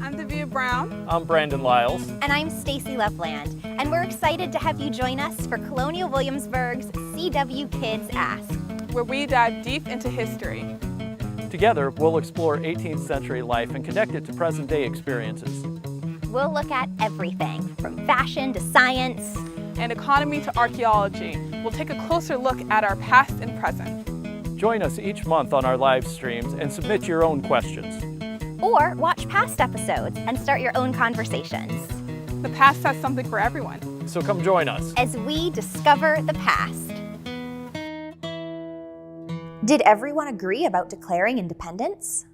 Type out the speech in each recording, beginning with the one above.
I'm Davia Brown. I'm Brandon Lyles. And I'm Stacy Loveland. And we're excited to have you join us for Colonial Williamsburg's CW Kids Ask, where we dive deep into history. Together, we'll explore 18th century life and connect it to present-day experiences. We'll look at everything from fashion to science and economy to archaeology. We'll take a closer look at our past and present. Join us each month on our live streams and submit your own questions. Or watch past episodes and start your own conversations. The past has something for everyone. So come join us as we discover the past. Did everyone agree about declaring independence?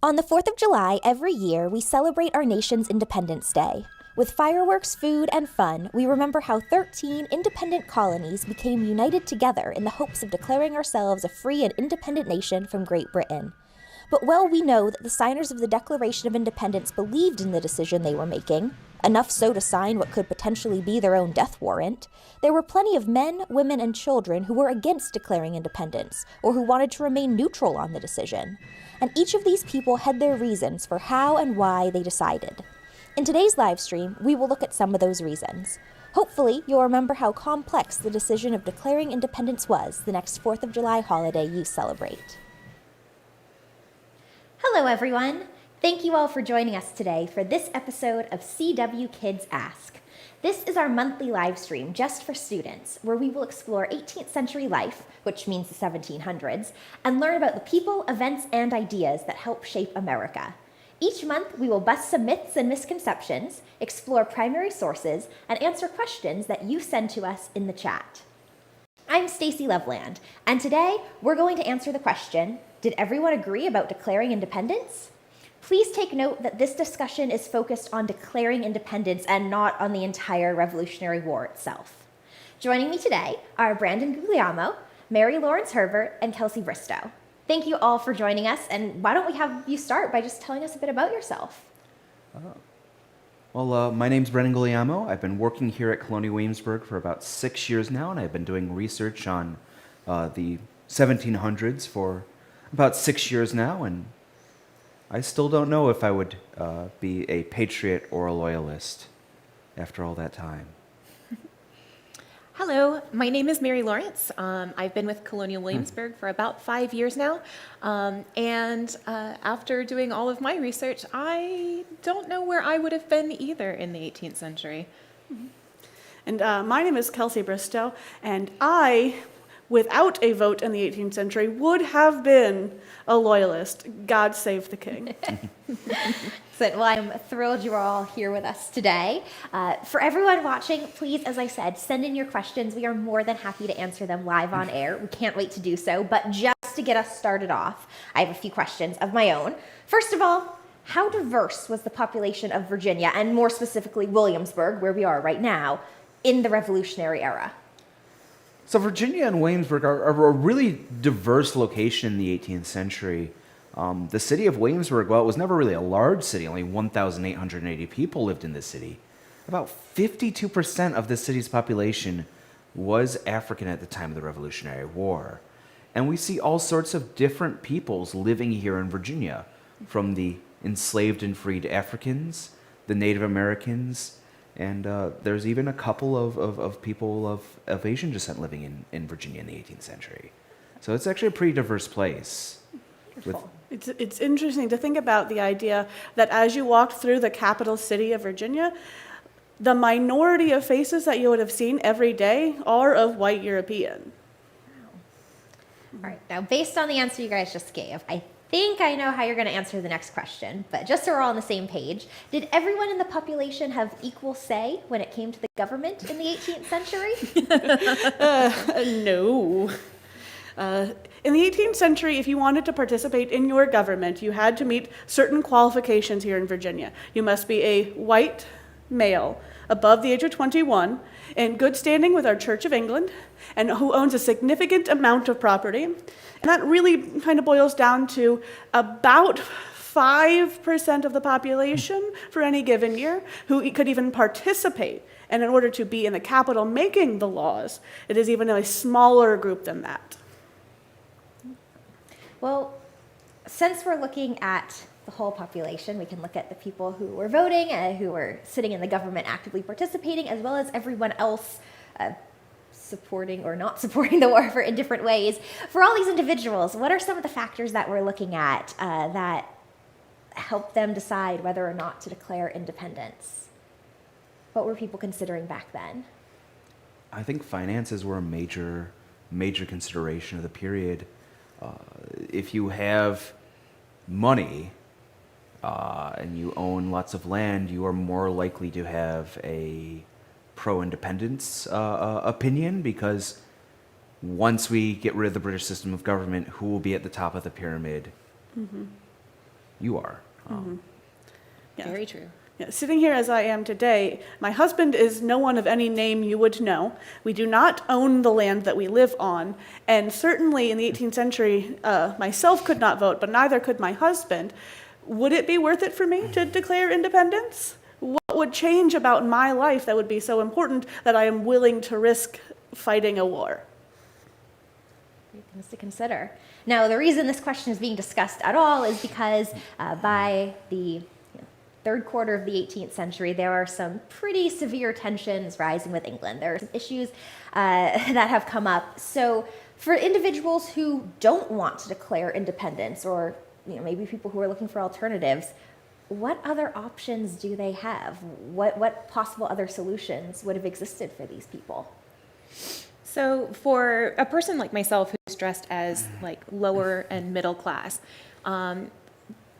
On the 4th of July every year, we celebrate our nation's Independence Day. With fireworks, food, and fun, we remember how 13 independent colonies became united together in the hopes of declaring ourselves a free and independent nation from Great Britain. But while we know that the signers of the Declaration of Independence believed in the decision they were making, enough so to sign what could potentially be their own death warrant, there were plenty of men, women, and children who were against declaring independence, or who wanted to remain neutral on the decision. And each of these people had their reasons for how and why they decided. In today's live stream, we will look at some of those reasons. Hopefully, you'll remember how complex the decision of declaring independence was the next 4th of July holiday you celebrate. Hello, everyone. Thank you all for joining us today for this episode of CW Kids Ask. This is our monthly live stream just for students, where we will explore 18th century life, which means the 1700s, and learn about the people, events, and ideas that help shape America. Each month, we will bust some myths and misconceptions, explore primary sources, and answer questions that you send to us in the chat. I'm Stacy Loveland, and today we're going to answer the question, did everyone agree about declaring independence? Please take note that this discussion is focused on declaring independence and not on the entire Revolutionary War itself. Joining me today are Brandon Guglielmo, Mary Lawrence Herbert, and Kelsey Bristow. Thank you all for joining us, and why don't we have you start by just telling us a bit about yourself? Well, my name's Brandon Guglielmo. I've been working here at Colonial Williamsburg for about 6 years now, and I've been doing research on the 1700s for about 6 years now, and I still don't know if I would be a patriot or a loyalist after all that time. Hello, my name is Mary Lawrence. I've been with Colonial Williamsburg for about 5 years now. And after doing all of my research, I don't know where I would have been either in the 18th century. And my name is Kelsey Bristow, and I, without a vote in the 18th century, would have been a loyalist. God save the king. Well, I'm thrilled you're all here with us today. For everyone watching, please, as I said, send in your questions. We are more than happy to answer them live on air. We can't wait to do so. But just to get us started off, I have a few questions of my own. First of all, how diverse was the population of Virginia, and more specifically Williamsburg, where we are right now, in the Revolutionary era? So Virginia and Williamsburg are a really diverse location in the 18th century. The city of Williamsburg, well, it was never really a large city. Only 1,880 people lived in the city. About 52% of the city's population was African at the time of the Revolutionary War. And we see all sorts of different peoples living here in Virginia, from the enslaved and freed Africans, the Native Americans, and there's even a couple of people of Asian descent living in Virginia in the 18th century. So it's actually a pretty diverse place. It's interesting to think about the idea that as you walked through the capital city of Virginia, the minority of faces that you would have seen every day are of white European. Wow. All right, now based on the answer you guys just gave, I think I know how you're going to answer the next question, but just so we're all on the same page, did everyone in the population have equal say when it came to the government in the 18th century? No. In the 18th century, if you wanted to participate in your government, you had to meet certain qualifications here in Virginia. You must be a white male above the age of 21, in good standing with our Church of England, and who owns a significant amount of property. And that really kind of boils down to about 5% of the population for any given year who could even participate. And in order to be in the Capitol making the laws, it is even a smaller group than that. Well, since we're looking at the whole population. We can look at the people who were voting, who were sitting in the government actively participating, as well as everyone else supporting or not supporting the war in different ways. For all these individuals, what are some of the factors that we're looking at that help them decide whether or not to declare independence? What were people considering back then? I think finances were a major consideration of the period. If you have money and you own lots of land, you are more likely to have a pro-independence opinion, because once we get rid of the British system of government, who will be at the top of the pyramid? Mm-hmm. You are. Yeah. Very true. Yeah, sitting here as I am today, my husband is no one of any name you would know. We do not own the land that we live on, and certainly in the 18th century, myself could not vote, but neither could my husband. Would it be worth it for me to declare independence? What would change about my life that would be so important that I am willing to risk fighting a war? Great things to consider. Now, the reason this question is being discussed at all is because by the third quarter of the 18th century, there are some pretty severe tensions rising with England. There are some issues that have come up. So for individuals who don't want to declare independence, or maybe people who are looking for alternatives, what other options do they have? What possible other solutions would have existed for these people? So for a person like myself who's dressed as like lower and middle class,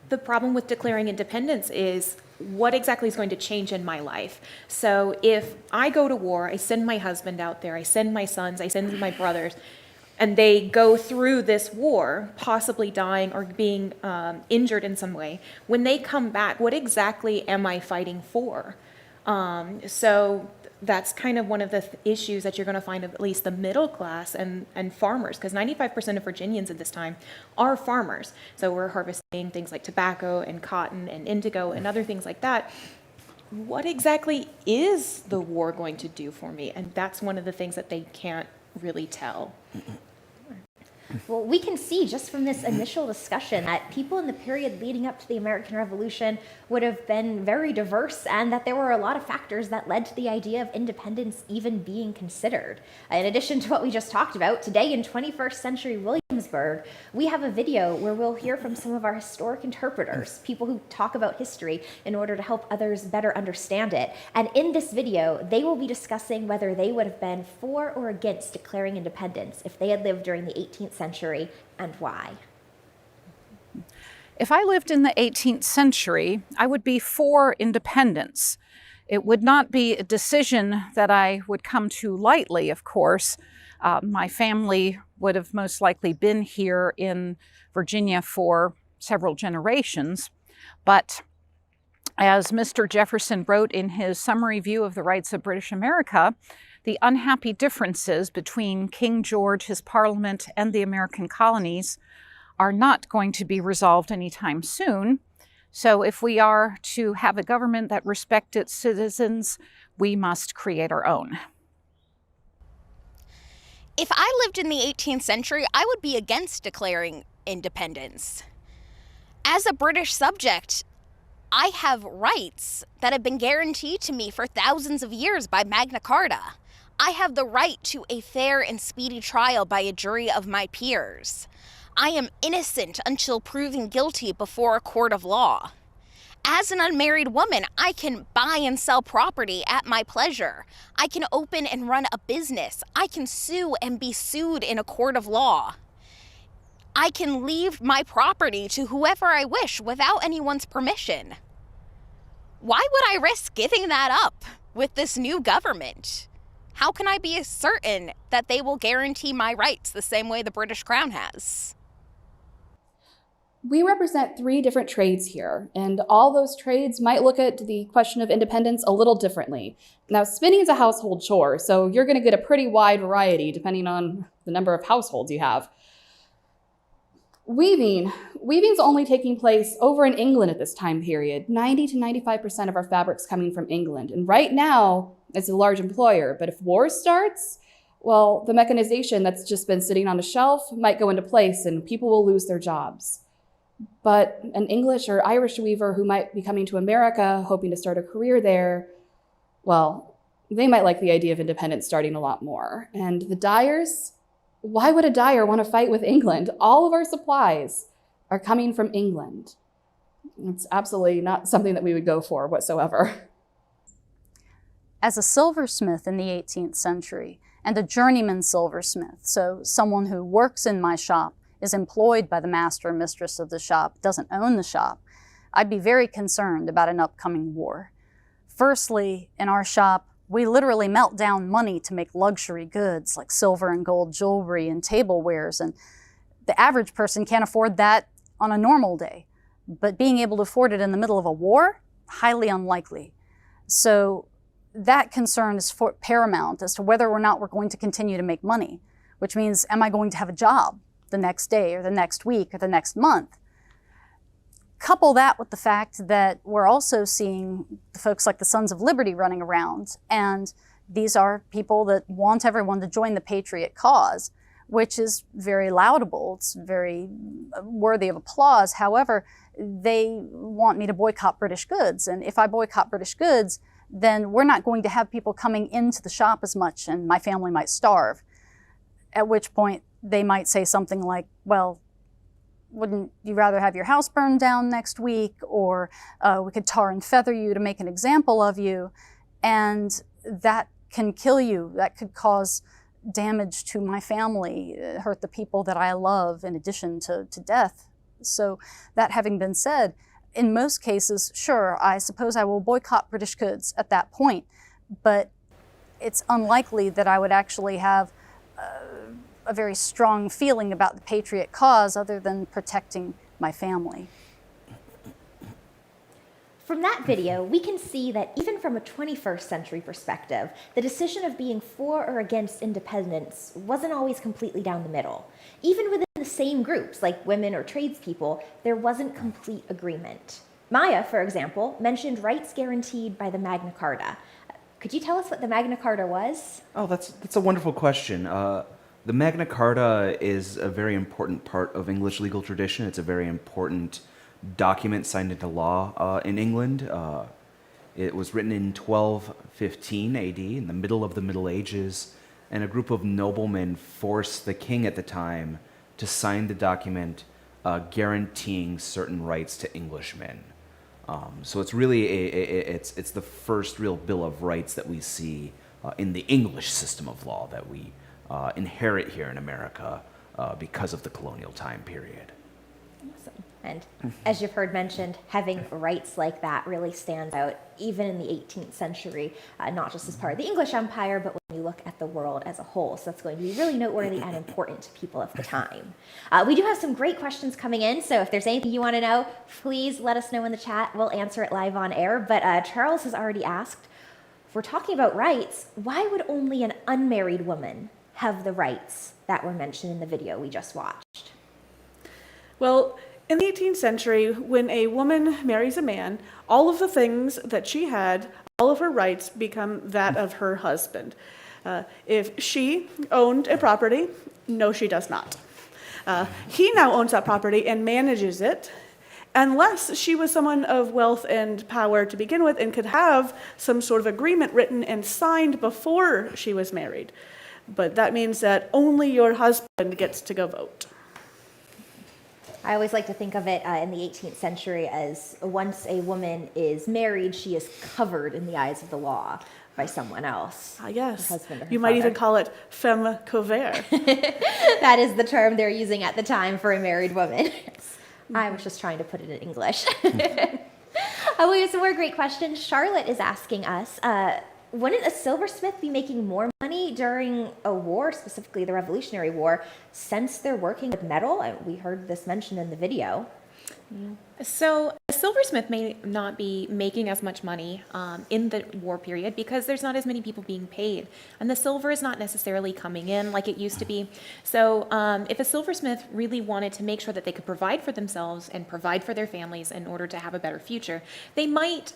the problem with declaring independence is what exactly is going to change in my life. So if I go to war, I send my husband out there, I send my sons, I send my brothers, and they go through this war, possibly dying or being injured in some way. When they come back, what exactly am I fighting for? So that's kind of one of the issues that you're going to find of at least the middle class and farmers, because 95% of Virginians at this time are farmers. So we're harvesting things like tobacco and cotton and indigo and other things like that. What exactly is the war going to do for me? And that's one of the things that they can't really tell. Well, we can see just from this initial discussion that people in the period leading up to the American Revolution would have been very diverse, and that there were a lot of factors that led to the idea of independence even being considered. In addition to what we just talked about, today in 21st century Williamsburg, we have a video where we'll hear from some of our historic interpreters, people who talk about history in order to help others better understand it. And in this video, they will be discussing whether they would have been for or against declaring independence if they had lived during the 18th century, and why. If I lived in the 18th century, I would be for independence. It would not be a decision that I would come to lightly, of course. My family would have most likely been here in Virginia for several generations. But as Mr. Jefferson wrote in his Summary View of the Rights of British America, the unhappy differences between King George, his Parliament, and the American colonies are not going to be resolved anytime soon. So if we are to have a government that respects its citizens, we must create our own. If I lived in the 18th century, I would be against declaring independence. As a British subject, I have rights that have been guaranteed to me for thousands of years by Magna Carta. I have the right to a fair and speedy trial by a jury of my peers. I am innocent until proven guilty before a court of law. As an unmarried woman, I can buy and sell property at my pleasure. I can open and run a business. I can sue and be sued in a court of law. I can leave my property to whoever I wish without anyone's permission. Why would I risk giving that up with this new government? How can I be certain that they will guarantee my rights the same way the British Crown has? We represent 3 different trades here, and all those trades might look at the question of independence a little differently. Now, spinning is a household chore, so you're going to get a pretty wide variety depending on the number of households you have. Weaving's only taking place over in England at this time period. 90 to 95% of our fabric's coming from England, and right now it's a large employer, but if war starts, well, the mechanization that's just been sitting on a shelf might go into place and people will lose their jobs. But an English or Irish weaver who might be coming to America hoping to start a career there, well, they might like the idea of independence starting a lot more. And the dyers, why would a dyer want to fight with England? All of our supplies are coming from England. It's absolutely not something that we would go for whatsoever. As a silversmith in the 18th century, and a journeyman silversmith, so someone who works in my shop, is employed by the master or mistress of the shop, doesn't own the shop, I'd be very concerned about an upcoming war. Firstly, in our shop, we literally melt down money to make luxury goods like silver and gold jewelry and tablewares, and the average person can't afford that on a normal day. But being able to afford it in the middle of a war, highly unlikely. So that concern is paramount as to whether or not we're going to continue to make money, which means, am I going to have a job the next day or the next week or the next month? Couple that with the fact that we're also seeing the folks like the Sons of Liberty running around, and these are people that want everyone to join the patriot cause, which is very laudable. It's very worthy of applause. However, they want me to boycott British goods, and if I boycott British goods, then we're not going to have people coming into the shop as much, and my family might starve. At which point they might say something like, well, wouldn't you rather have your house burned down next week, or we could tar and feather you to make an example of you, and that can kill you. That could cause damage to my family, hurt the people that I love, in addition to death. So that having been said, in most cases, sure, I suppose I will boycott British goods at that point, but it's unlikely that I would actually have a very strong feeling about the patriot cause other than protecting my family. From that video, we can see that even from a 21st century perspective, the decision of being for or against independence wasn't always completely down the middle. Even within the same groups, like women or tradespeople, there wasn't complete agreement. Maya, for example, mentioned rights guaranteed by the Magna Carta. Could you tell us what the Magna Carta was? Oh, that's a wonderful question. The Magna Carta is a very important part of English legal tradition. It's a very important document signed into law in England. It was written in 1215 AD, in the middle of the Middle Ages, and a group of noblemen forced the king at the time to sign the document guaranteeing certain rights to Englishmen. So it's really it's the first real Bill of Rights that we see in the English system of law that we inherit here in America because of the colonial time period. Awesome. And as you've heard mentioned, having rights like that really stands out even in the 18th century, not just as part of the English Empire, but when you look at the world as a whole. So that's going to be really noteworthy and important to people of the time. We do have some great questions coming in, so if there's anything you want to know, please let us know in the chat. We'll answer it live on air. But Charles has already asked, if we're talking about rights, why would only an unmarried woman have the rights that were mentioned in the video we just watched? Well, in the 18th century, when a woman marries a man, all of the things that she had, all of her rights become that of her husband. If she owned a property, no, she does not. He now owns that property and manages it, unless she was someone of wealth and power to begin with and could have some sort of agreement written and signed before she was married. But that means that only your husband gets to go vote. I always like to think of it in the 18th century as once a woman is married, she is covered in the eyes of the law by someone else. Yes. Her husband or her You might father. even call it femme couvert. That is the term they're using at the time for a married woman. I was just trying to put it in English. We have some more great questions. Charlotte is asking us, wouldn't a silversmith be making more money during a war, specifically the Revolutionary War, since they're working with metal? We heard this mentioned in the video. So a silversmith may not be making as much money in the war period because there's not as many people being paid, and the silver is not necessarily coming in like it used to be. So if a silversmith really wanted to make sure that they could provide for themselves and provide for their families in order to have a better future, they might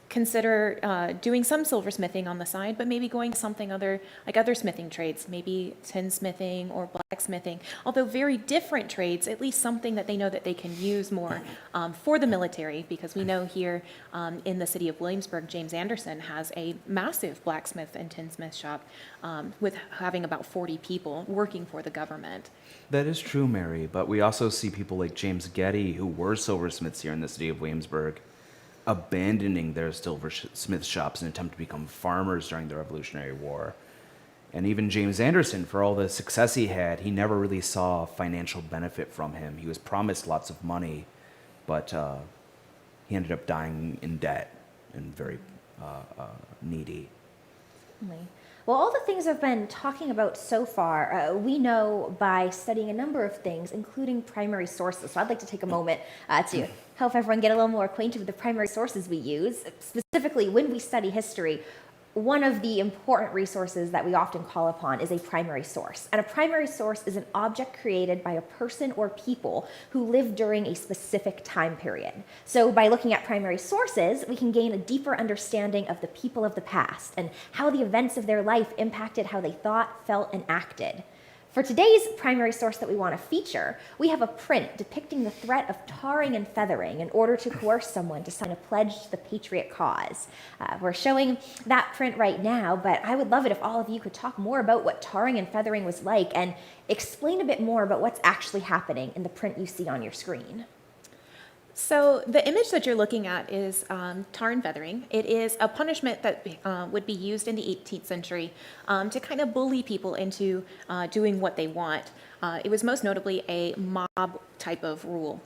consider doing some silversmithing on the side, but maybe going to something other, like other smithing trades, maybe tinsmithing or blacksmithing. Although very different trades, at least something that they know that they can use more for the military, because we know here in the city of Williamsburg, James Anderson has a massive blacksmith and tinsmith shop with having about 40 people working for the government. That is true, Mary, but we also see people like James Getty, who were silversmiths here in the city of Williamsburg, abandoning their silversmith shops in an attempt to become farmers during the Revolutionary War. And even James Anderson, for all the success he had, he never really saw financial benefit from him. He was promised lots of money, but he ended up dying in debt and very needy. Well, all the things I've been talking about so far, we know by studying a number of things, including primary sources. So I'd like to take a moment to help everyone get a little more acquainted with the primary sources we use. Specifically, when we study history, one of the important resources that we often call upon is a primary source. And a primary source is an object created by a person or people who lived during a specific time period. So by looking at primary sources, we can gain a deeper understanding of the people of the past and how the events of their life impacted how they thought, felt, and acted. For today's primary source that we want to feature, we have a print depicting the threat of tarring and feathering in order to coerce someone to sign a pledge to the patriot cause. We're showing that print right now, but I would love it if all of you could talk more about what tarring and feathering was like and explain a bit more about what's actually happening in the print you see on your screen. So the image that you're looking at is tar and feathering. It is a punishment that would be used in the 18th century to kind of bully people into doing what they want. It was most notably a mob type of rule.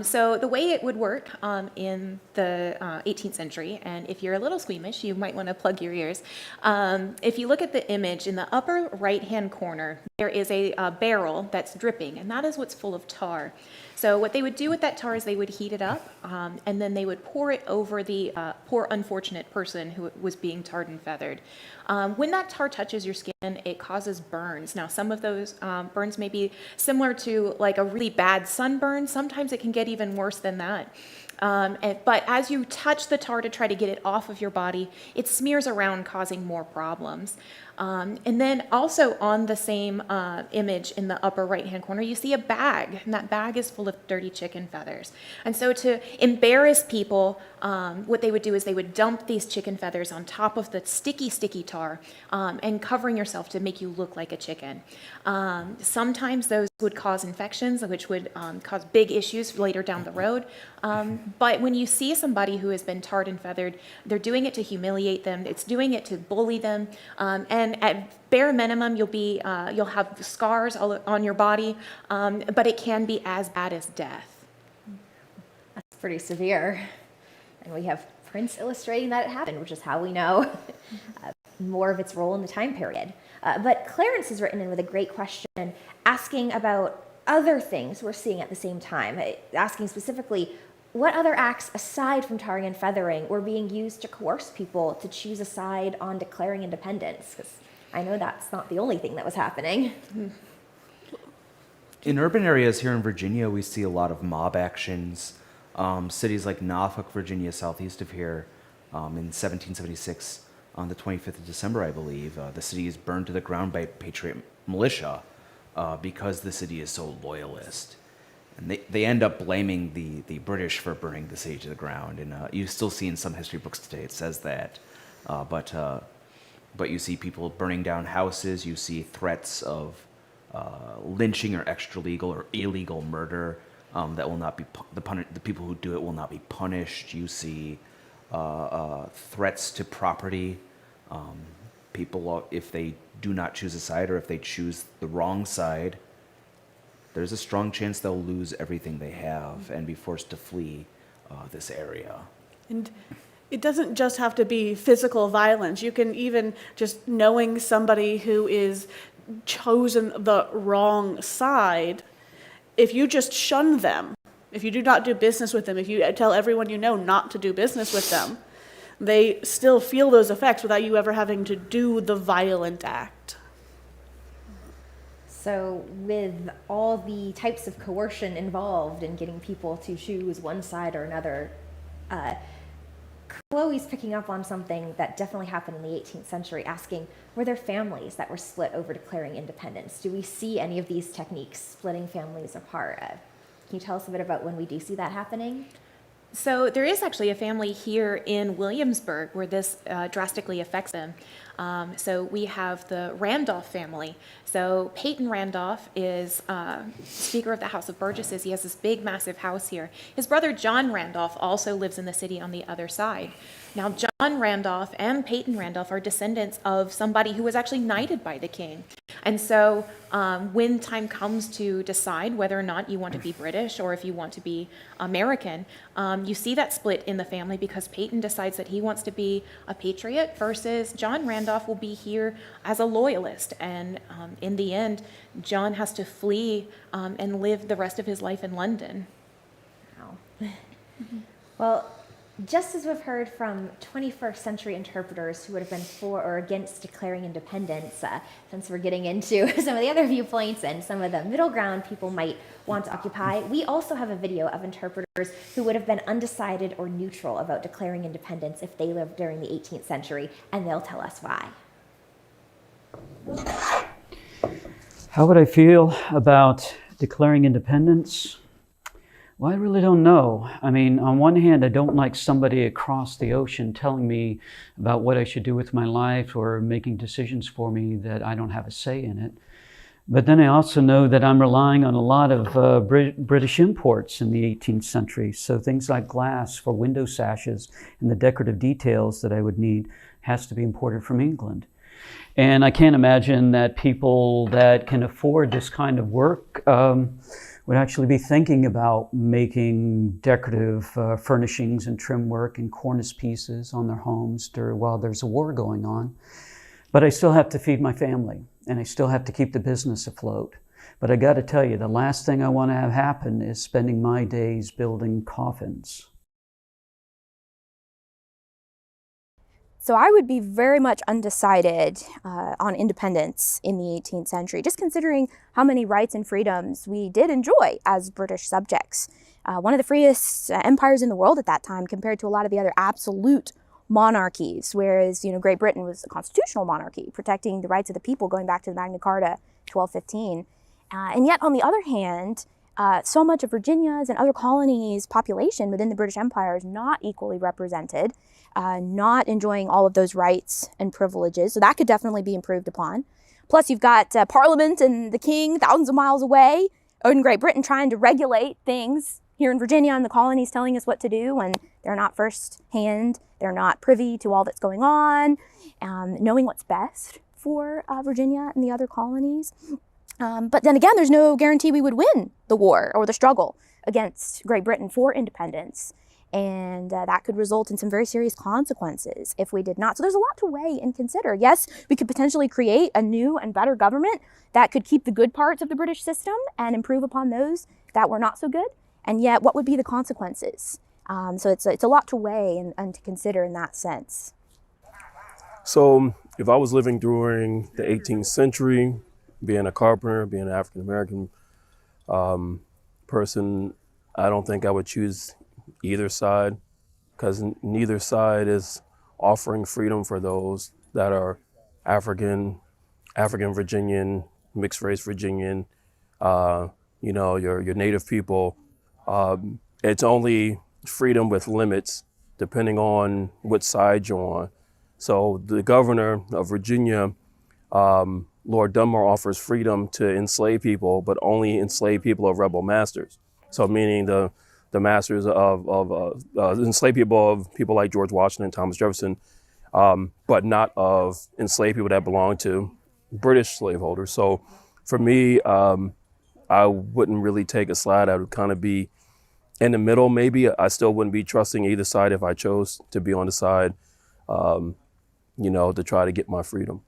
So the way it would work in the 18th century, and if you're a little squeamish, you might want to plug your ears. If you look at the image in the upper right-hand corner, there is a barrel that's dripping, and that is what's full of tar. So what they would do with that tar is they would heat it up, and then they would pour it over the poor unfortunate person who was being tarred and feathered. When that tar touches your skin, it causes burns. Now, some of those burns may be similar to like a really bad sunburn. Sometimes it can get even worse than that. But as you touch the tar to try to get it off of your body, it smears around, causing more problems. And then also on the same image in the upper right-hand corner, you see a bag, and that bag is full of dirty chicken feathers. And so to embarrass people, what they would do is they would dump these chicken feathers on top of the sticky tar and covering yourself to make you look like a chicken. Sometimes those would cause infections, which would cause big issues later down the road. But when you see somebody who has been tarred and feathered, they're doing it to humiliate them. It's doing it to bully them. And at bare minimum, you'll have scars all on your body, but it can be as bad as death. That's pretty severe. And we have prints illustrating that it happened, which is how we know more of its role in the time period. But Clarence has written in with a great question, asking about other things we're seeing at the same time, asking specifically, what other acts aside from tarring and feathering were being used to coerce people to choose a side on declaring independence? Because I know that's not the only thing that was happening. In urban areas here in Virginia, we see a lot of mob actions. Cities like Norfolk, Virginia, southeast of here, in 1776, on the 25th of December, I believe, the city is burned to the ground by Patriot militia because the city is so loyalist. And they end up blaming the British for burning the city to the ground. And you still see in some history books today it says that. But you see people burning down houses. You see threats of lynching or extra-legal or illegal murder that will not be, the people who do it will not be punished. You see threats to property. People, if they do not choose a side or if they choose the wrong side, there's a strong chance they'll lose everything they have and be forced to flee this area. And it doesn't just have to be physical violence. You can even just knowing somebody who is chosen the wrong side, if you just shun them, If you do not do business with them, if you tell everyone you know not to do business with them, they still feel those effects without you ever having to do the violent act. So, with all the types of coercion involved in getting people to choose one side or another, Chloe's picking up on something that definitely happened in the 18th century, asking, were there families that were split over declaring independence? Do we see any of these techniques splitting families apart? Can you tell us a bit about when we do see that happening? So there is actually a family here in Williamsburg where this drastically affects them. So we have the Randolph family. So Peyton Randolph is Speaker of the House of Burgesses. He has this big, massive house here. His brother John Randolph also lives in the city on the other side. Now, John Randolph and Peyton Randolph are descendants of somebody who was actually knighted by the king. And so when time comes to decide whether or not you want to be British or if you want to be American, you see that split in the family because Peyton decides that he wants to be a patriot versus John Randolph will be here as a loyalist. And in the end, John has to flee and live the rest of his life in London. Wow. Well, just as we've heard from 21st century interpreters who would have been for or against declaring independence, since we're getting into some of the other viewpoints and some of the middle ground people might want to occupy, we also have a video of interpreters who would have been undecided or neutral about declaring independence if they lived during the 18th century, and they'll tell us why. How would I feel about declaring independence? Well, I really don't know. I mean, on one hand, I don't like somebody across the ocean telling me about what I should do with my life or making decisions for me that I don't have a say in it. But then I also know that I'm relying on a lot of British imports in the 18th century. So things like glass for window sashes and the decorative details that I would need has to be imported from England. And I can't imagine that people that can afford this kind of work would actually be thinking about making decorative furnishings and trim work and cornice pieces on their homes while there's a war going on. But I still have to feed my family, and I still have to keep the business afloat. But I got to tell you, the last thing I want to have happen is spending my days building coffins. So I would be very much undecided on independence in the 18th century, just considering how many rights and freedoms we did enjoy as British subjects. One of the freest empires in the world at that time compared to a lot of the other absolute monarchies, whereas Great Britain was a constitutional monarchy, protecting the rights of the people going back to the Magna Carta, 1215. And yet, on the other hand, so much of Virginia's and other colonies' population within the British Empire is not equally represented, not enjoying all of those rights and privileges. So that could definitely be improved upon. Plus, you've got Parliament and the King thousands of miles away in Great Britain trying to regulate things here in Virginia and the colonies telling us what to do when they're not first hand, they're not privy to all that's going on, knowing what's best for Virginia and the other colonies. But then again, there's no guarantee we would win the war or the struggle against Great Britain for independence. And that could result in some very serious consequences if we did not. So there's a lot to weigh and consider. Yes, we could potentially create a new and better government that could keep the good parts of the British system and improve upon those that were not so good. And yet, what would be the consequences? So it's a lot to weigh and to consider in that sense. So if I was living during the 18th century, being a carpenter, being an African-American person, I don't think I would choose either side, because neither side is offering freedom for those that are African Virginian, mixed race Virginian, your native people. It's only freedom with limits depending on what side you're on. So the governor of Virginia, Lord Dunmore, offers freedom to enslave people, but only enslave people of rebel masters. So meaning the masters of enslaved people of people like George Washington, Thomas Jefferson, but not of enslaved people that belong to British slaveholders. So for me, I wouldn't really take a side. I would kind of be in the middle, maybe. I still wouldn't be trusting either side if I chose to be on the side, to try to get my freedom.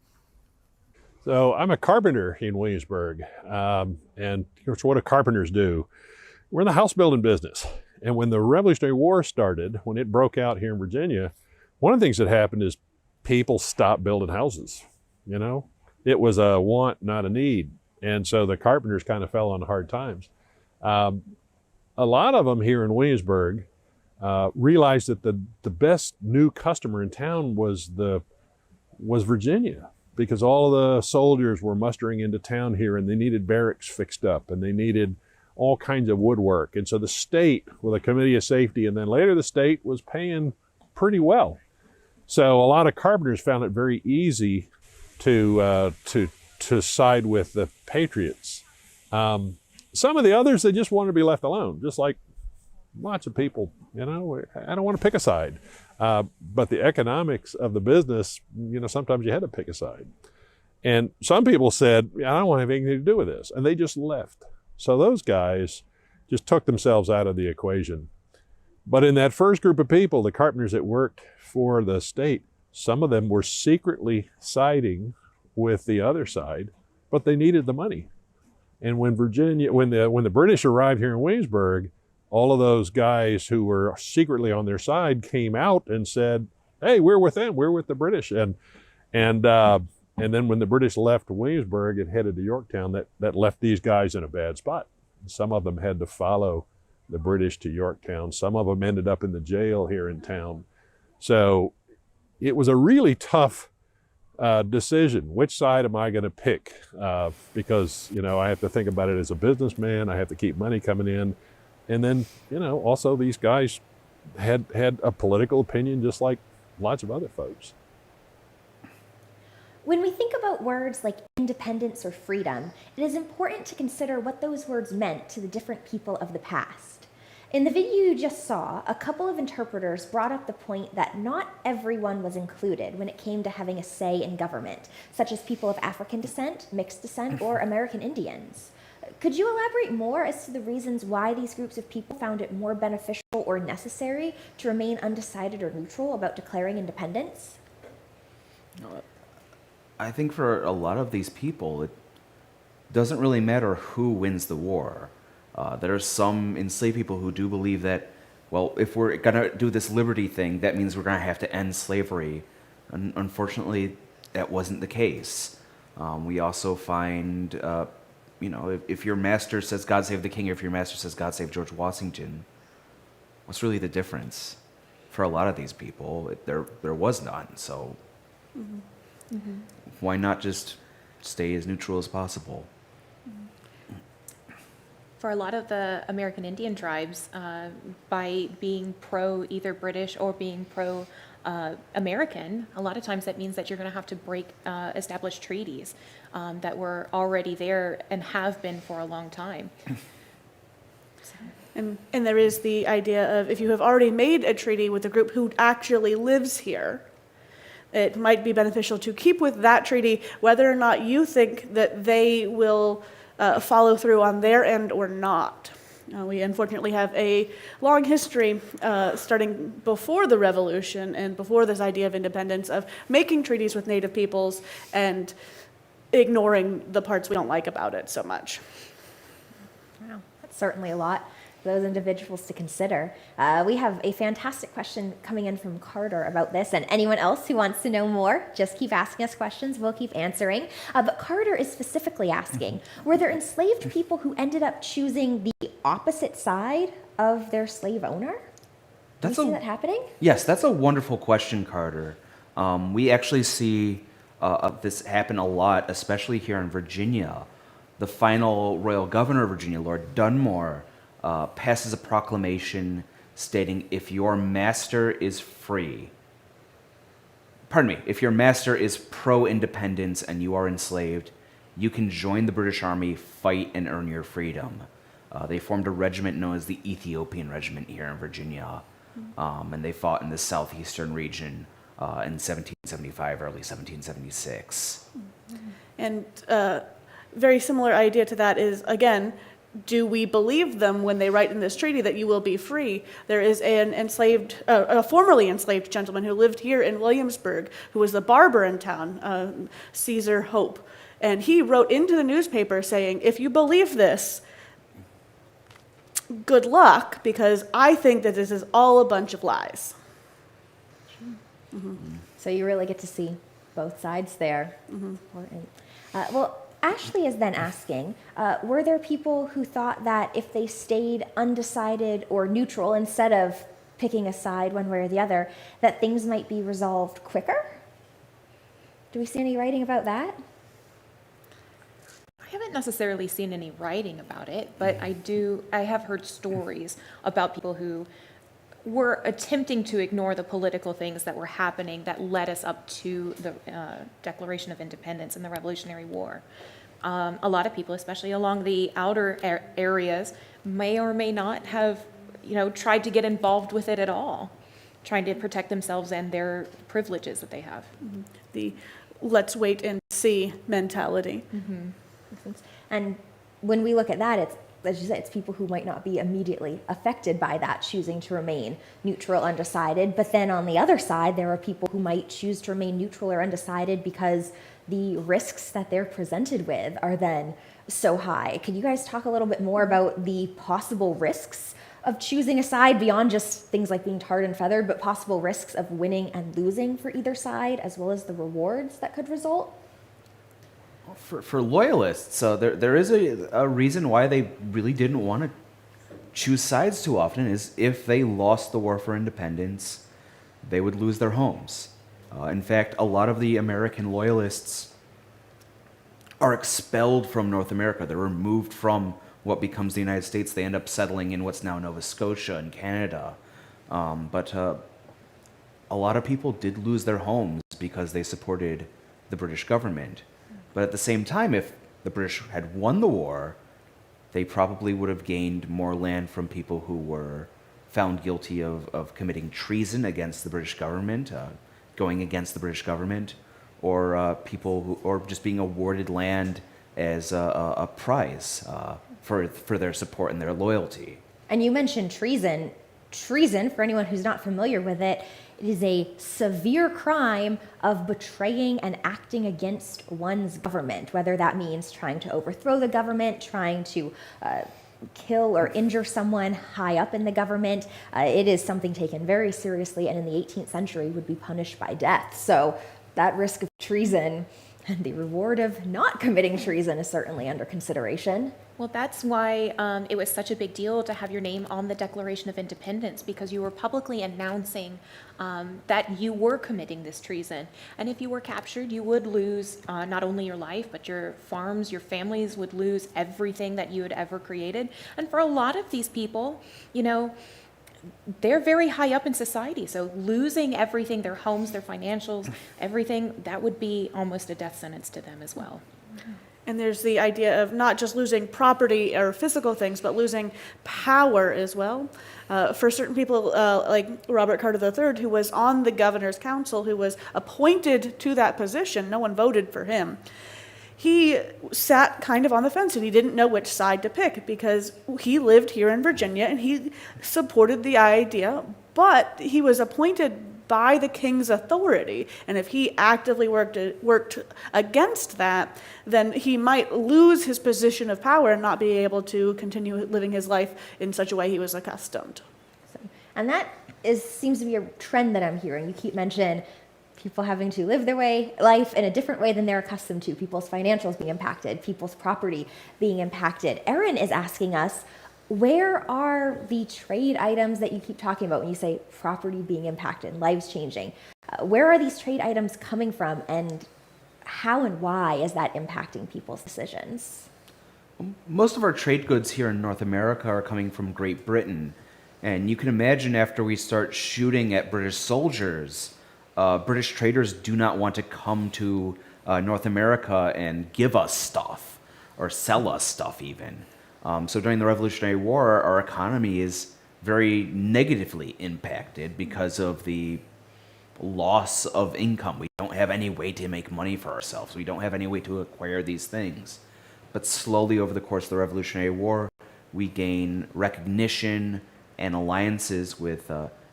So I'm a carpenter in Williamsburg, and here's what do carpenters do. we're in the house building business. And when the Revolutionary War started, when it broke out here in Virginia, one of the things that happened is people stopped building houses, you know? It was a want, not a need. And so the carpenters kind of fell on hard times. A lot of them here in Williamsburg realized that the best new customer in town was Virginia, because all the soldiers were mustering into town here and they needed barracks fixed up and they needed all kinds of woodwork. And so the state, with a committee of safety, and then later the state, was paying pretty well. So a lot of carpenters found it very easy to side with the patriots. Some of the others, they just wanted to be left alone, just like lots of people, you know, I don't want to pick a side. But the economics of the business, you know, sometimes you had to pick a side. And some people said, I don't want to have anything to do with this. And they just left. So those guys just took themselves out of the equation. But in that first group of people, the carpenters that worked for the state, some of them were secretly siding with the other side, but they needed the money. And when the British arrived here in Williamsburg, all of those guys who were secretly on their side came out and said, hey, we're with them, we're with the British. And then when the British left Williamsburg and headed to Yorktown, that left these guys in a bad spot. Some of them had to follow the British to Yorktown. Some of them ended up in the jail here in town. So it was a really tough decision. Which side am I going to pick? Because, you know, I have to think about it as a businessman. I have to keep money coming in. And then, you know, also these guys had a political opinion just like lots of other folks. When we think about words like independence or freedom, it is important to consider what those words meant to the different people of the past. In the video you just saw, a couple of interpreters brought up the point that not everyone was included when it came to having a say in government, such as people of African descent, mixed descent, or American Indians. Could you elaborate more as to the reasons why these groups of people found it more beneficial or necessary to remain undecided or neutral about declaring independence? I think for a lot of these people, it doesn't really matter who wins the war. There are some enslaved people who do believe that, well, if we're going to do this liberty thing, that means we're going to have to end slavery. And unfortunately, that wasn't the case. We also find, you know, if your master says God save the king, or if your master says God save George Washington, what's really the difference? For a lot of these people, there was none. So why not just stay as neutral as possible? For a lot of the American Indian tribes, by being pro either British or being pro American, a lot of times that means that you're going to have to break established treaties that were already there and have been for a long time. And there is the idea of, if you have already made a treaty with a group who actually lives here, it might be beneficial to keep with that treaty, whether or not you think that they will follow through on their end or not. We unfortunately have a long history, starting before the Revolution and before this idea of independence, of making treaties with Native peoples and ignoring the parts we don't like about it so much. Wow, that's certainly a lot for those individuals to consider. We have a fantastic question coming in from Carter about this, and anyone else who wants to know more, just keep asking us questions, we'll keep answering. But Carter is specifically asking, were there enslaved people who ended up choosing the opposite side of their slave owner? Do you see that happening? Yes, that's a wonderful question, Carter. We actually see this happen a lot, especially here in Virginia. The final royal governor of Virginia, Lord Dunmore, passes a proclamation stating if your master is free, if your master is pro-independence and you are enslaved, you can join the British Army, fight, and earn your freedom. They formed a regiment known as the Ethiopian Regiment here in Virginia, and they fought in the southeastern region in 1775, early 1776. And very similar idea to that is, again, do we believe them when they write in this treaty that you will be free? There is a formerly enslaved gentleman who lived here in Williamsburg, who was the barber in town, Caesar Hope. And he wrote into the newspaper saying, if you believe this, good luck, because I think that this is all a bunch of lies. So you really get to see both sides there. Important. Well, Ashley is then asking, were there people who thought that if they stayed undecided or neutral instead of picking a side one way or the other, that things might be resolved quicker? Do we see any writing about that? I haven't necessarily seen any writing about it, but I have heard stories about people who were attempting to ignore the political things that were happening that led us up to the Declaration of Independence and the Revolutionary War. A lot of people, especially along the outer areas, may or may not have, tried to get involved with it at all, trying to protect themselves and their privileges that they have. The let's wait and see mentality. And when we look at that, it's, as you said, it's people who might not be immediately affected by that, choosing to remain neutral, undecided. But then on the other side, there are people who might choose to remain neutral or undecided because the risks that they're presented with are then so high. Could you guys talk a little bit more about the possible risks of choosing a side beyond just things like being tarred and feathered, but possible risks of winning and losing for either side, as well as the rewards that could result? For loyalists, there is a reason why they really didn't want to choose sides too often, is if they lost the war for independence, they would lose their homes. In fact, a lot of the American loyalists are expelled from North America. They're removed from what becomes the United States. They end up settling in what's now Nova Scotia and Canada. But a lot of people did lose their homes because they supported the British government. But at the same time, if the British had won the war, they probably would have gained more land from people who were found guilty of committing treason against the British government, going against the British government, or people who, or just being awarded land as a prize for their support and their loyalty. And you mentioned treason. Treason, for anyone who's not familiar with it, it is a severe crime of betraying and acting against one's government, whether that means trying to overthrow the government, trying to kill or injure someone high up in the government. It is something taken very seriously, and in the 18th century would be punished by death. So that risk of treason and the reward of not committing treason is certainly under consideration. Well, that's why it was such a big deal to have your name on the Declaration of Independence, because you were publicly announcing that you were committing this treason. And if you were captured, you would lose not only your life, but your farms, your families would lose everything that you had ever created. And for a lot of these people, they're very high up in society. So losing everything, their homes, their financials, everything, that would be almost a death sentence to them as well. And there's the idea of not just losing property or physical things, but losing power as well. For certain people, like Robert Carter III, who was on the governor's council, who was appointed to that position, no one voted for him. He sat kind of on the fence, and he didn't know which side to pick, because he lived here in Virginia and he supported the idea, but he was appointed by the king's authority, and if he actively worked against that, then he might lose his position of power and not be able to continue living his life in such a way he was accustomed. And that seems to be a trend that I'm hearing. You keep mentioning people having to live their life in a different way than they're accustomed to, people's financials being impacted, people's property being impacted. Erin is asking us, where are the trade items that you keep talking about when you say property being impacted, lives changing? Where are these trade items coming from, and how and why is that impacting people's decisions? Most of our trade goods here in North America are coming from Great Britain. And you can imagine, after we start shooting at British soldiers, British traders do not want to come to North America and give us stuff or sell us stuff even. So during the Revolutionary War, our economy is very negatively impacted because of the loss of income. We don't have any way to make money for ourselves. We don't have any way to acquire these things. But slowly over the course of the Revolutionary War, we gain recognition and alliances with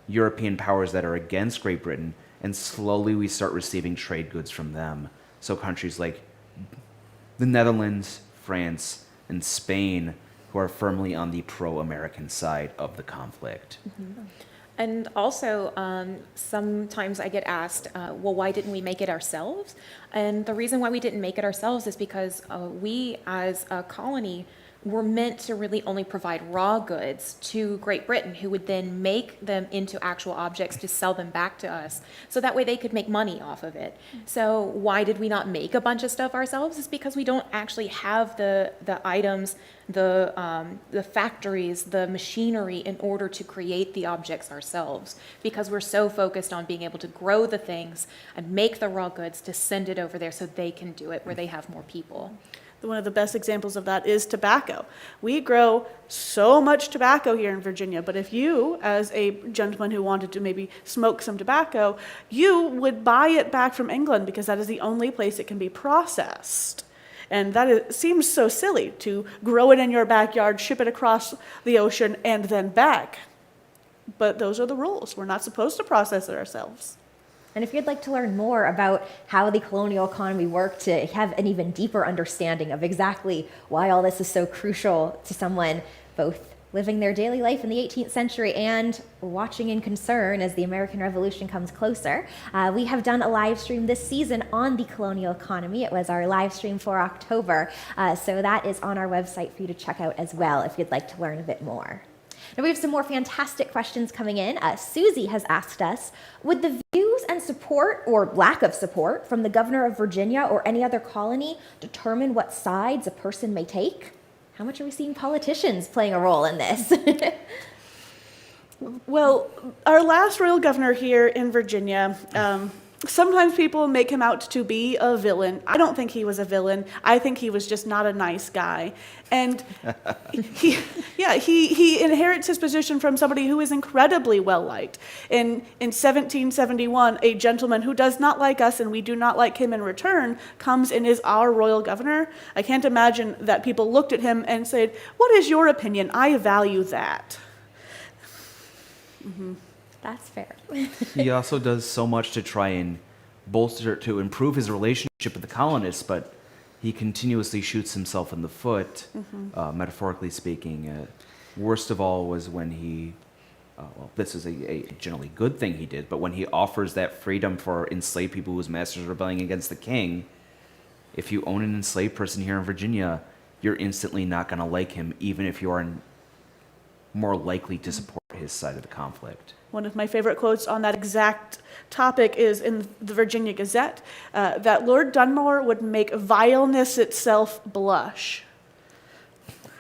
European powers that are against Great Britain, and slowly we start receiving trade goods from them. So countries like the Netherlands, France, and Spain, who are firmly on the pro-American side of the conflict. And also, sometimes I get asked, well, why didn't we make it ourselves? And the reason why we didn't make it ourselves is because we, as a colony, were meant to really only provide raw goods to Great Britain, who would then make them into actual objects to sell them back to us. So that way they could make money off of it. So why did we not make a bunch of stuff ourselves? It's because we don't actually have the items, the factories, the machinery in order to create the objects ourselves, because we're so focused on being able to grow the things and make the raw goods to send it over there so they can do it where they have more people. One of the best examples of that is tobacco. We grow so much tobacco here in Virginia, but if you, as a gentleman who wanted to maybe smoke some tobacco, you would buy it back from England because that is the only place it can be processed. And seems so silly to grow it in your backyard, ship it across the ocean, and then back. But those are the rules. We're not supposed to process it ourselves. And if you'd like to learn more about how the colonial economy worked, to have an even deeper understanding of exactly why all this is so crucial to someone both living their daily life in the 18th century and watching in concern as the American Revolution comes closer, we have done a live stream this season on the colonial economy. It was our live stream for October, so that is on our website for you to check out as well if you'd like to learn a bit more. Now we have some more fantastic questions coming in. Susie has asked us, would the views and support, or lack of support, from the governor of Virginia or any other colony determine what sides a person may take? How much are we seeing politicians playing a role in this? Well, our last royal governor here in Virginia, sometimes people make him out to be a villain. I don't think he was a villain. I think he was just not a nice guy. And he inherits his position from somebody who is incredibly well-liked. In 1771, a gentleman who does not like us and we do not like him in return comes and is our royal governor. I can't imagine that people looked at him and said, "What is your opinion? I value that." Mm-hmm. That's fair. He also does so much to try and to improve his relationship with the colonists, but he continuously shoots himself in the foot, metaphorically speaking. Worst of all was when he, this is a generally good thing he did, but when he offers that freedom for enslaved people whose masters are rebelling against the king. If you own an enslaved person here in Virginia, you're instantly not going to like him, even if you are more likely to support his side of the conflict. One of my favorite quotes on that exact topic is in the Virginia Gazette, that Lord Dunmore would make vileness itself blush.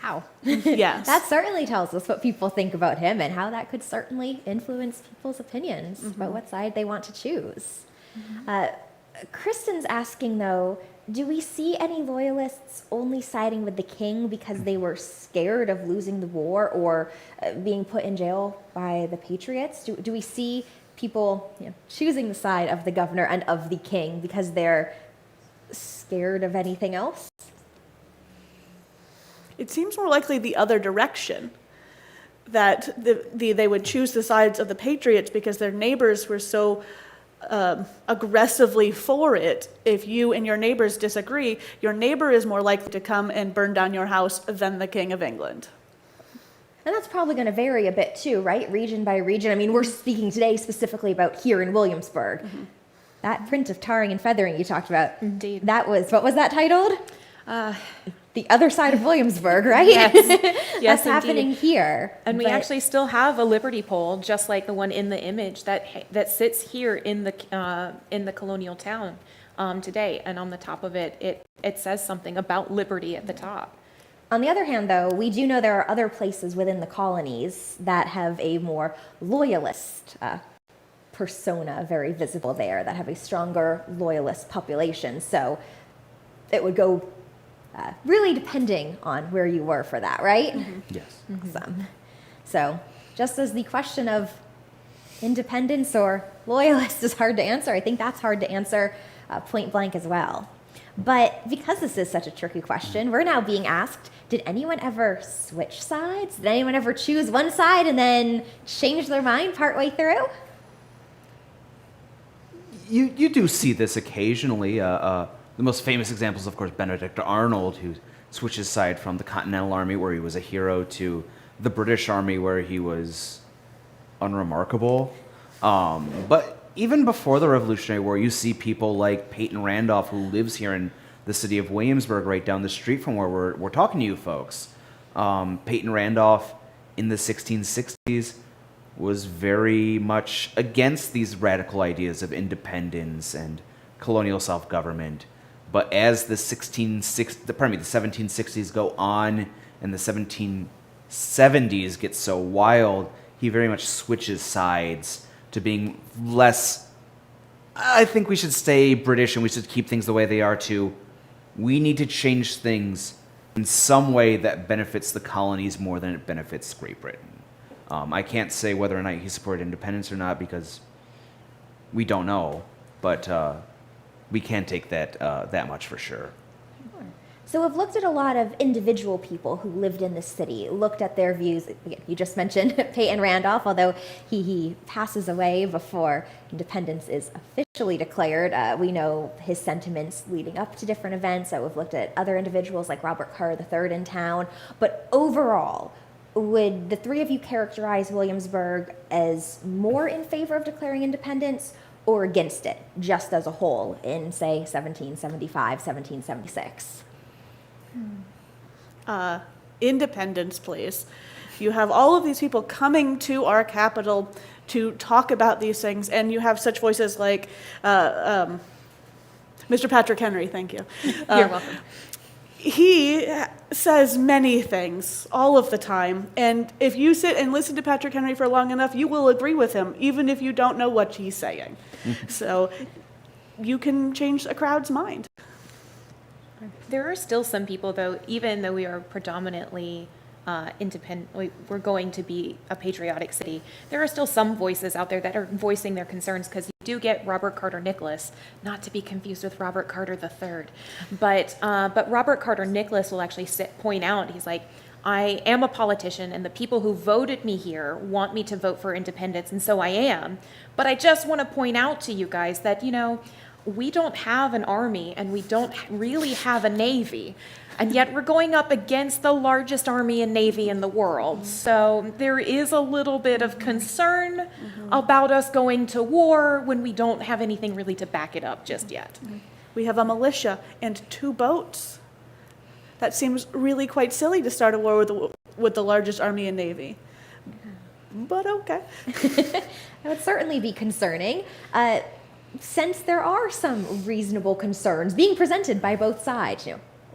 Wow. Yes. That certainly tells us what people think about him and how that could certainly influence people's opinions about what side they want to choose. Kristen's asking, though, do we see any loyalists only siding with the king because they were scared of losing the war or being put in jail by the Patriots? Do we see people choosing the side of the governor and of the king because they're scared of anything else? It seems more likely the other direction, that they would choose the sides of the Patriots because their neighbors were so aggressively for it. If you and your neighbors disagree, your neighbor is more likely to come and burn down your house than the King of England. And that's probably going to vary a bit too, right? Region by region. I mean, we're speaking today specifically about here in Williamsburg. That print of Tarring and Feathering you talked about. Indeed. That was, what was that titled? The Other Side of Williamsburg, right? Yes, That's happening here. And we actually still have a Liberty Pole, just like the one in the image that sits here in the colonial town today. And on the top of it, it says something about liberty at the top. On the other hand, though, we do know there are other places within the colonies that have a more loyalist persona very visible there, that have a stronger loyalist population. So it would go really depending on where you were for that, right? Yes. Awesome. So just as the question of independence or loyalist is hard to answer, I think that's hard to answer point blank as well. But because this is such a tricky question, we're now being asked, did anyone ever switch sides? Did anyone ever choose one side and then change their mind partway through? You do see this occasionally. The most famous example is, of course, Benedict Arnold, who switch his side from the Continental Army, where he was a hero, to the British Army, where he was unremarkable. But even before the Revolutionary War, you see people like Peyton Randolph, who lives here in the city of Williamsburg, right down the street from where we're talking to you folks. Peyton Randolph in the 1660s was very much against these radical ideas of independence and colonial self-government. But as the 1760s go on and the 1770s get so wild, he very much switches sides to being less, I think we should stay British and we should keep things the way they are, to we need to change things in some way that benefits the colonies more than it benefits Great Britain. I can't say whether or not he supported independence or not because we don't know, but we can take that much for sure. So we've looked at a lot of individual people who lived in the city, looked at their views. You just mentioned Peyton Randolph, although he passes away before independence is officially declared. We know his sentiments leading up to different events. So we've looked at other individuals like Robert Carter III in town. But overall, would the three of you characterize Williamsburg as more in favor of declaring independence or against it, just as a whole, in, say, 1775, 1776? Independence, please. You have all of these people coming to our capital to talk about these things, and you have such voices like Mr. Patrick Henry, thank you. You're welcome. He says many things all of the time, and if you sit and listen to Patrick Henry for long enough, you will agree with him, even if you don't know what he's saying. So you can change a crowd's mind. There are still some people, though, even though we are predominantly independent, we're going to be a patriotic city, there are still some voices out there that are voicing their concerns, because you do get Robert Carter Nicholas, not to be confused with Robert Carter III. But Robert Carter Nicholas will actually point out, he's like, I am a politician, and the people who voted me here want me to vote for independence, and so I am. But I just want to point out to you guys that, we don't have an army, and we don't really have a navy, and yet we're going up against the largest army and navy in the world. So there is a little bit of concern about us going to war when we don't have anything really to back it up just yet. We have a militia and 2 boats. That seems really quite silly to start a war with the largest army and navy. But okay. That would certainly be concerning. Since there are some reasonable concerns being presented by both sides,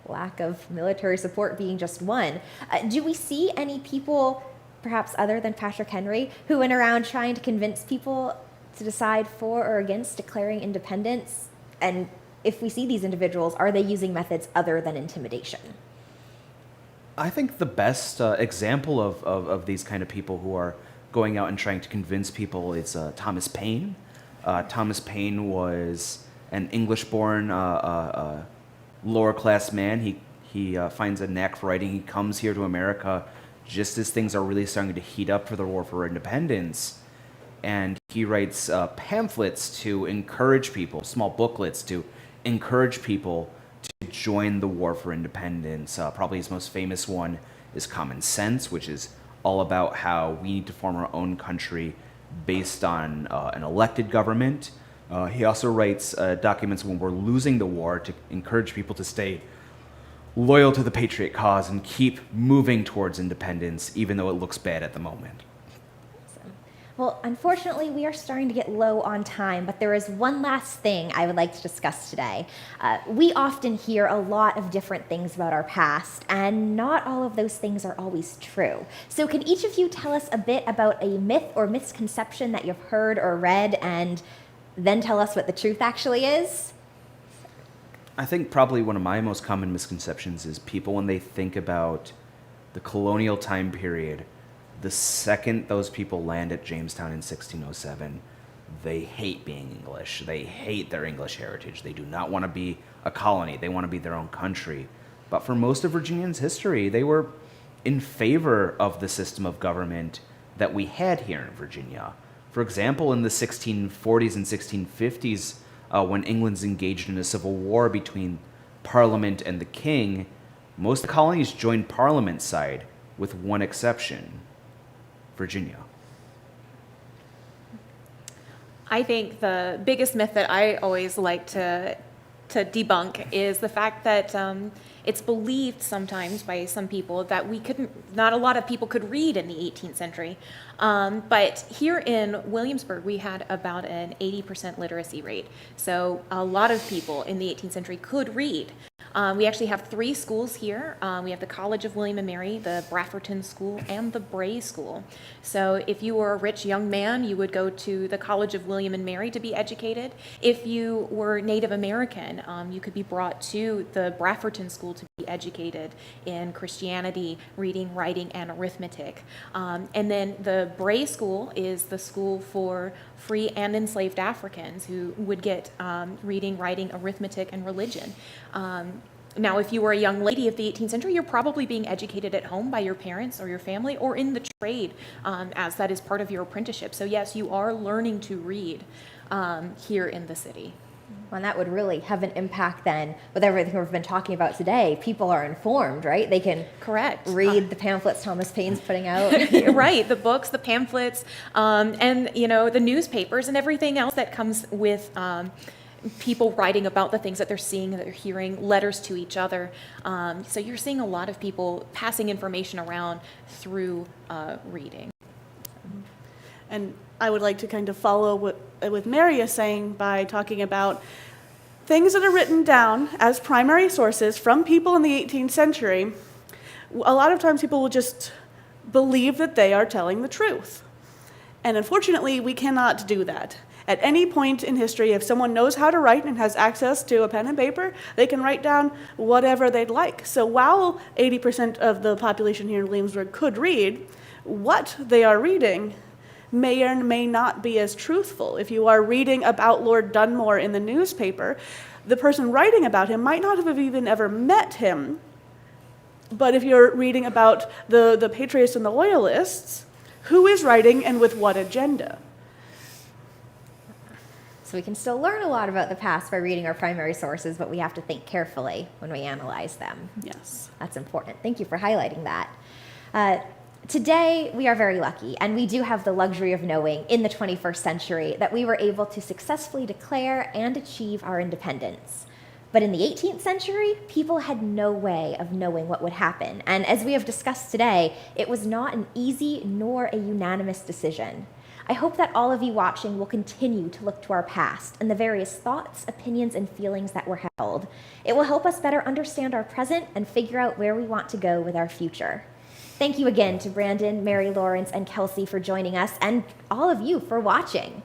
lack of military support being just one, do we see any people, perhaps other than Patrick Henry, who went around trying to convince people to decide for or against declaring independence? And if we see these individuals, are they using methods other than intimidation? I think the best example of these kind of people who are going out and trying to convince people is Thomas Paine. Thomas Paine was an English-born lower-class man. He finds a knack for writing. He comes here to America just as things are really starting to heat up for the War for Independence. And he writes pamphlets to encourage people, small booklets to encourage people to join the War for Independence. Probably his most famous one is Common Sense, which is all about how we need to form our own country based on an elected government. He also writes documents when we're losing the war to encourage people to stay loyal to the patriot cause and keep moving towards independence, even though it looks bad at the moment. Well, unfortunately, we are starting to get low on time, but there is one last thing I would like to discuss today. We often hear a lot of different things about our past, and not all of those things are always true. So can each of you tell us a bit about a myth or misconception that you've heard or read, and then tell us what the truth actually is? I think probably one of my most common misconceptions is people, when they think about the colonial time period, the second those people land at Jamestown in 1607, they hate being English. They hate their English heritage. They do not want to be a colony. They want to be their own country. But for most of Virginians' history, they were in favor of the system of government that we had here in Virginia. For example, in the 1640s and 1650s, when England's engaged in a civil war between Parliament and the King, Most of the colonies joined Parliament's side, with one exception, Virginia. I think the biggest myth that I always like to debunk is the fact that it's believed sometimes by some people that not a lot of people could read in the 18th century. But here in Williamsburg, we had about an 80% literacy rate. So a lot of people in the 18th century could read. We actually have 3 schools here. We have the College of William and Mary, the Brafferton School, and the Bray School. So if you were a rich young man, you would go to the College of William and Mary to be educated. If you were Native American, you could be brought to the Brafferton School to be educated in Christianity, reading, writing, and arithmetic. And then the Bray School is the school for free and enslaved Africans who would get reading, writing, arithmetic, and religion. Now, if you were a young lady of the 18th century, you're probably being educated at home by your parents or your family or in the trade, as that is part of your apprenticeship. So yes, you are learning to read here in the city. Well, and that would really have an impact then with everything we've been talking about today. People are informed, right? They can read the pamphlets Thomas Paine's putting out. Right, the books, the pamphlets, and the newspapers and everything else that comes with people writing about the things that they're seeing, that they're hearing, letters to each other. So you're seeing a lot of people passing information around through reading. And I would like to kind of follow what with Mary is saying by talking about things that are written down as primary sources from people in the 18th century. A lot of times people will just believe that they are telling the truth. And unfortunately, we cannot do that. At any point in history, if someone knows how to write and has access to a pen and paper, they can write down whatever they'd like. So while 80% of the population here in Williamsburg could read, what they are reading may or may not be as truthful. If you are reading about Lord Dunmore in the newspaper, the person writing about him might not have even ever met him. But if you're reading about the Patriots and the Loyalists, who is writing and with what agenda? So we can still learn a lot about the past by reading our primary sources, but we have to think carefully when we analyze them. Yes. That's important. Thank you for highlighting that. Today, we are very lucky, and we do have the luxury of knowing in the 21st century that we were able to successfully declare and achieve our independence. But in the 18th century, people had no way of knowing what would happen. And as we have discussed today, it was not an easy nor a unanimous decision. I hope that all of you watching will continue to look to our past and the various thoughts, opinions, and feelings that were held. It will help us better understand our present and figure out where we want to go with our future. Thank you again to Brandon, Mary Lawrence, and Kelsey for joining us, and all of you for watching.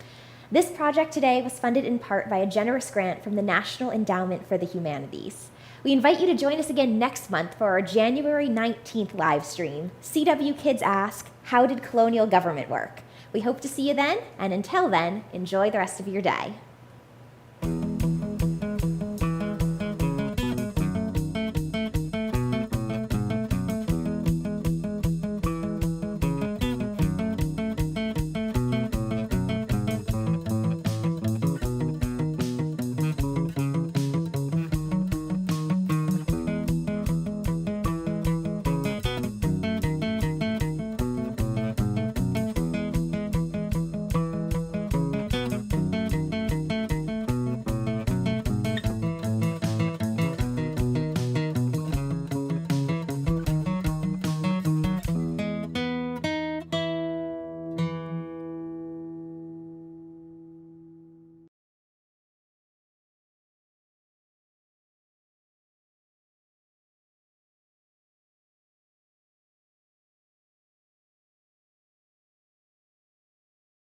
This project today was funded in part by a generous grant from the National Endowment for the Humanities. We invite you to join us again next month for our January 19th live stream, CW Kids Ask, How Did Colonial Government Work? We hope to see you then, and until then, enjoy the rest of your day.